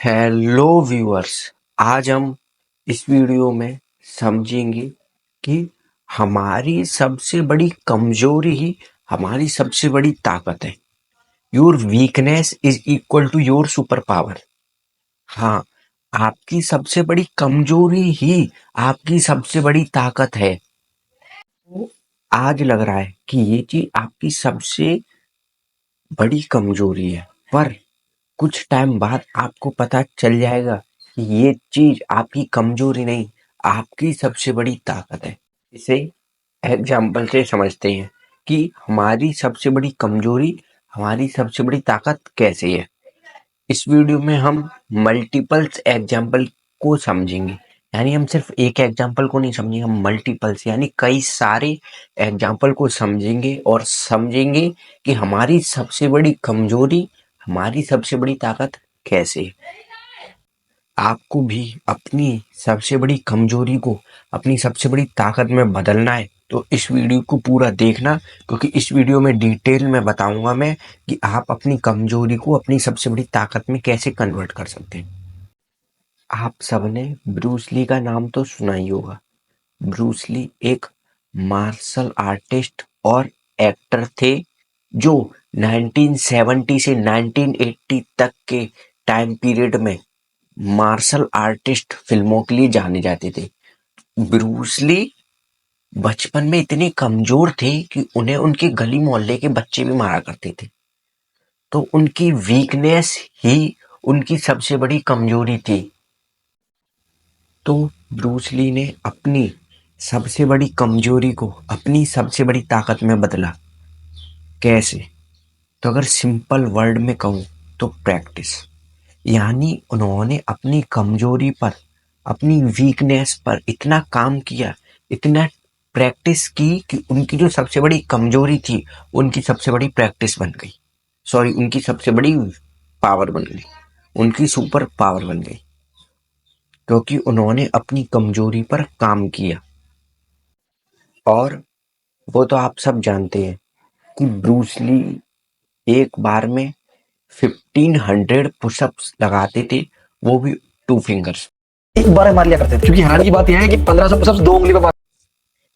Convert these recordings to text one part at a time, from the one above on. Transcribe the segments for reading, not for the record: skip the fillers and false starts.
Hello viewers. आज हम इस वीडियो में समझेंगे कि हमारी सबसे बड़ी कमजोरी ही हमारी सबसे बड़ी ताकत है। Your weakness is equal to your super power. हाँ, आपकी सबसे बड़ी कमजोरी ही आपकी सबसे बड़ी ताकत है। तो आज लग रहा है कि ये चीज आपकी सबसे बड़ी कमजोरी है, पर कुछ टाइम बाद आपको पता चल जाएगा कि ये चीज आपकी कमजोरी नहीं, आपकी सबसे बड़ी ताकत है। इसे एग्जाम्पल से समझते हैं कि हमारी सबसे बड़ी कमजोरी हमारी सबसे बड़ी ताकत कैसे है। इस वीडियो में हम मल्टीपल्स एग्जाम्पल को समझेंगे, यानी हम सिर्फ एक एग्जाम्पल को नहीं समझेंगे, हम मल्टीपल्स यानी कई सारे एग्जाम्पल को समझेंगे और समझेंगे कि हमारी सबसे बड़ी कमजोरी हमारी सबसे बड़ी ताकत कैसे है। आपको भी अपनी सबसे बड़ी कमजोरी को अपनी सबसे बड़ी ताकत में बदलना है तो इस वीडियो को पूरा देखना, क्योंकि इस वीडियो में डिटेल में बताऊंगा मैं कि आप अपनी कमजोरी को अपनी सबसे बड़ी ताकत में कैसे कन्वर्ट कर सकते हैं। आप सबने ब्रूस ली का नाम तो सुना ही होगा। ब्रूस ली एक मार्शल आर्टिस्ट और एक्टर थे जो 1970 से 1980 तक के टाइम पीरियड में मार्शल आर्टिस्ट फिल्मों के लिए जाने जाते थे। ब्रूस ली बचपन में इतने कमजोर थे कि उन्हें उनके गली मोहल्ले के बच्चे भी मारा करते थे। तो उनकी वीकनेस ही उनकी सबसे बड़ी कमजोरी थी। तो ब्रूस ली ने अपनी सबसे बड़ी कमजोरी को अपनी सबसे बड़ी ताकत में बदला। कैसे? तो अगर सिंपल वर्ड में कहूं तो प्रैक्टिस। यानी उन्होंने अपनी कमजोरी पर, अपनी वीकनेस पर इतना काम किया, इतना प्रैक्टिस की कि उनकी जो सबसे बड़ी कमजोरी थी उनकी सबसे बड़ी प्रैक्टिस बन गई। सॉरी, उनकी सबसे बड़ी पावर बन गई, उनकी सुपर पावर बन गई, क्योंकि उन्होंने अपनी कमजोरी पर काम किया। और वो तो आप सब जानते हैं कि ब्रूस ली एक बार में 1500 पुशअप्स लगाते थे, वो भी 2 फिंगर्स। एक बार में मार लिया करते थे, क्योंकि हैरानी की बात यह है कि 1500 पुशअप्स 2 उंगली पे मार।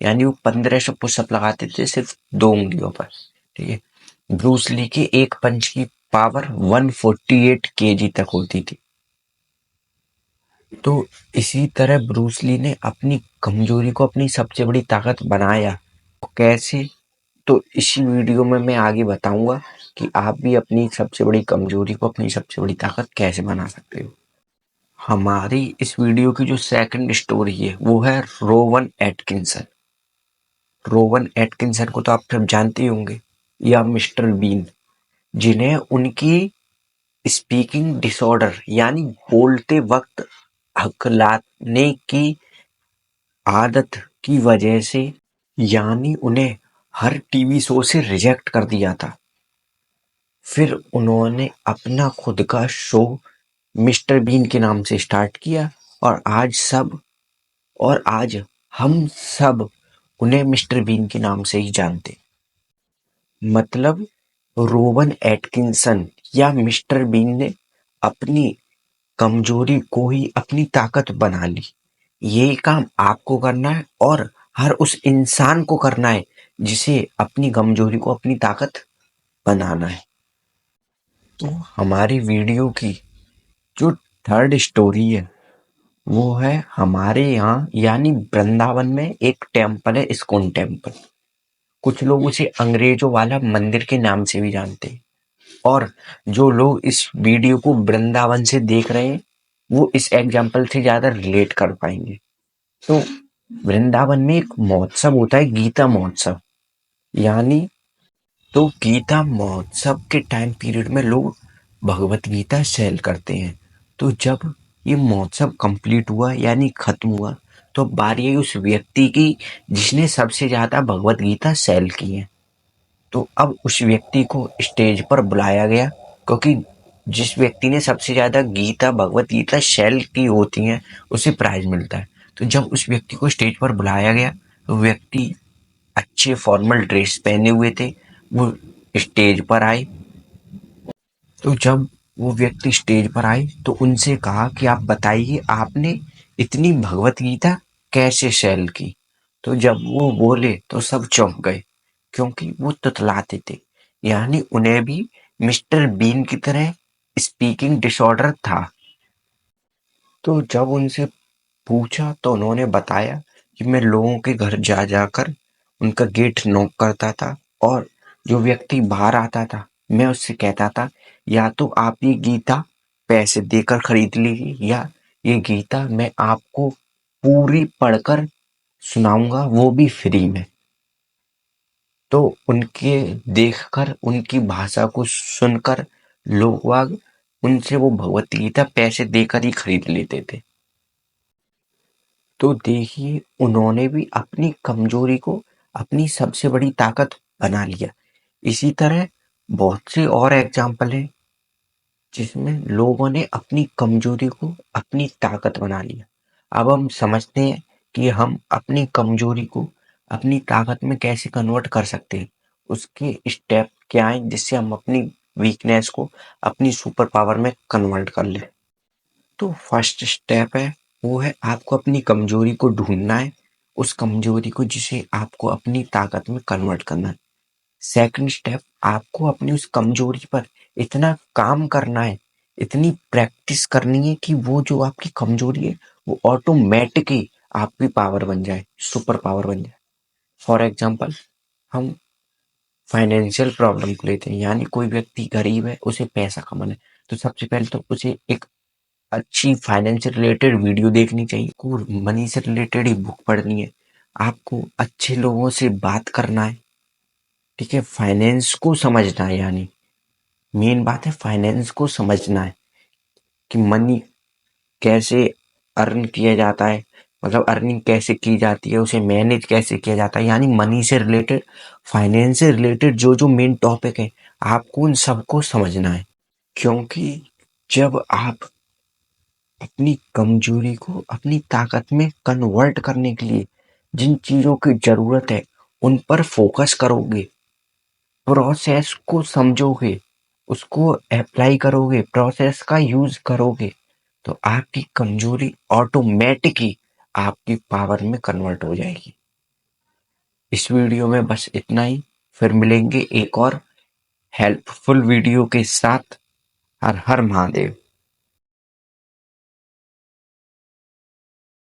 यानी वो 1500 पुशअप लगाते थे सिर्फ 2 उंगलियों पर। ठीक है। ब्रूस ली के एक पंच की पावर 148 केजी तक होती थी। तो इसी तरह ब्रूस ली ने अपनी कमजोरी को अपनी सबसे बड़ी ताकत बनाया। तो कैसे? तो इसी वीडियो में मैं आगे बताऊंगा कि आप भी अपनी सबसे बड़ी कमजोरी को अपनी सबसे बड़ी ताकत कैसे बना सकते हो। हमारी इस वीडियो की जो सेकंड स्टोरी है वो है रोवन एटकिंसन। रोवन एटकिंसन को तो आप सब जानते ही होंगे, या मिस्टर बीन, जिन्हें उनकी स्पीकिंग डिसऑर्डर यानी बोलते वक्त हकलाने की आदत की वजह से, यानी उन्हें हर टीवी शो से रिजेक्ट कर दिया था। फिर उन्होंने अपना खुद का शो मिस्टर बीन के नाम से स्टार्ट किया और आज हम सब उन्हें मिस्टर बीन के नाम से ही जानते। मतलब रोवन एटकिंसन या मिस्टर बीन ने अपनी कमजोरी को ही अपनी ताकत बना ली। ये काम आपको करना है और हर उस इंसान को करना है जिसे अपनी कमजोरी को अपनी ताकत बनाना है। तो हमारी वीडियो की जो थर्ड स्टोरी है वो है हमारे यहाँ यानी वृंदावन में एक टेम्पल है, इस्कॉन टेम्पल। कुछ लोग उसे अंग्रेजों वाला मंदिर के नाम से भी जानते हैं। और जो लोग इस वीडियो को वृंदावन से देख रहे हैं वो इस एग्जाम्पल से ज्यादा रिलेट कर पाएंगे। तो वृंदावन में एक महोत्सव होता है, गीता महोत्सव। यानी तो गीता महोत्सव के टाइम पीरियड में लोग भगवत गीता सेल करते हैं। तो जब ये महोत्सव कंप्लीट हुआ यानी खत्म हुआ तो बारी आई उस व्यक्ति की जिसने सबसे ज्यादा भगवत गीता सेल की है। तो अब उस व्यक्ति को स्टेज पर बुलाया गया, क्योंकि जिस व्यक्ति ने सबसे ज्यादा गीता भगवत गीता सेल की होती हैं उसे प्राइज मिलता है। तो जब उस व्यक्ति को स्टेज पर बुलाया गया तो व्यक्ति अच्छे फॉर्मल ड्रेस पहने हुए थे, वो स्टेज पर आए। तो जब वो व्यक्ति स्टेज पर आए तो उनसे कहा कि आप बताइए आपने इतनी भगवत गीता कैसे सेल की। तो जब वो बोले तो सब चौंक गए क्योंकि वो तुतलाते थे, यानी उन्हें भी मिस्टर बीन की तरह स्पीकिंग डिसऑर्डर था। तो जब उनसे पूछा तो उन्होंने बताया कि मैं लोगों के घर जा जाकर उनका गेट नॉक करता था और जो व्यक्ति बाहर आता था मैं उससे कहता था या तो आप ये गीता पैसे देकर खरीद लीजिए या ये गीता मैं आपको पूरी पढ़कर सुनाऊंगा, वो भी फ्री में। तो उनके देखकर उनकी भाषा को सुनकर लोग वाग उनसे वो भगवत गीता पैसे देकर ही खरीद लेते थे। तो देखिए उन्होंने भी अपनी कमजोरी को अपनी सबसे बड़ी ताकत बना लिया। इसी तरह बहुत से और एग्जाम्पल हैं जिसमें लोगों ने अपनी कमजोरी को अपनी ताकत बना लिया। अब हम समझते हैं कि हम अपनी कमजोरी को अपनी ताकत में कैसे कन्वर्ट कर सकते हैं, उसके स्टेप क्या हैं जिससे हम अपनी वीकनेस को अपनी सुपर पावर में कन्वर्ट कर लें। तो फर्स्ट स्टेप है वो है आपको अपनी कमजोरी को ढूंढना है, उस कमजोरी को जिसे आपको अपनी ताकत में कन्वर्ट करना है। सेकंड स्टेप आपको अपनी उस कमजोरी पर इतना काम करना है, इतनी प्रैक्टिस करनी है कि वो जो आपकी कमजोरी है वो ऑटोमेटिक ही आपकी पावर बन जाए, सुपर पावर बन जाए। फॉर एग्जाम्पल हम फाइनेंशियल प्रॉब्लम को लेते हैं, यानी कोई व्यक्ति गरीब है उसे पैसा कमाना है, तो सबसे पहले तो उसे एक अच्छी फाइनेंस से रिलेटेड वीडियो देखनी चाहिए, को मनी से रिलेटेड ही बुक पढ़नी है, आपको अच्छे लोगों से बात करना है। ठीक है, फाइनेंस को समझना है, यानी मेन बात है फाइनेंस को समझना है कि मनी कैसे अर्न किया जाता है, मतलब अर्निंग कैसे की जाती है, उसे मैनेज कैसे किया जाता है, यानी मनी से रिलेटेड फाइनेंस से रिलेटेड जो जो मेन टॉपिक है आपको उन सबको समझना है। क्योंकि जब आप अपनी कमजोरी को अपनी ताकत में कन्वर्ट करने के लिए जिन चीजों की जरूरत है उन पर फोकस करोगे, प्रोसेस को समझोगे, उसको अप्लाई करोगे, प्रोसेस का यूज करोगे, तो आपकी कमजोरी ऑटोमेटिक ही आपकी पावर में कन्वर्ट हो जाएगी। इस वीडियो में बस इतना ही, फिर मिलेंगे एक और हेल्पफुल वीडियो के साथ। हर हर महादेव।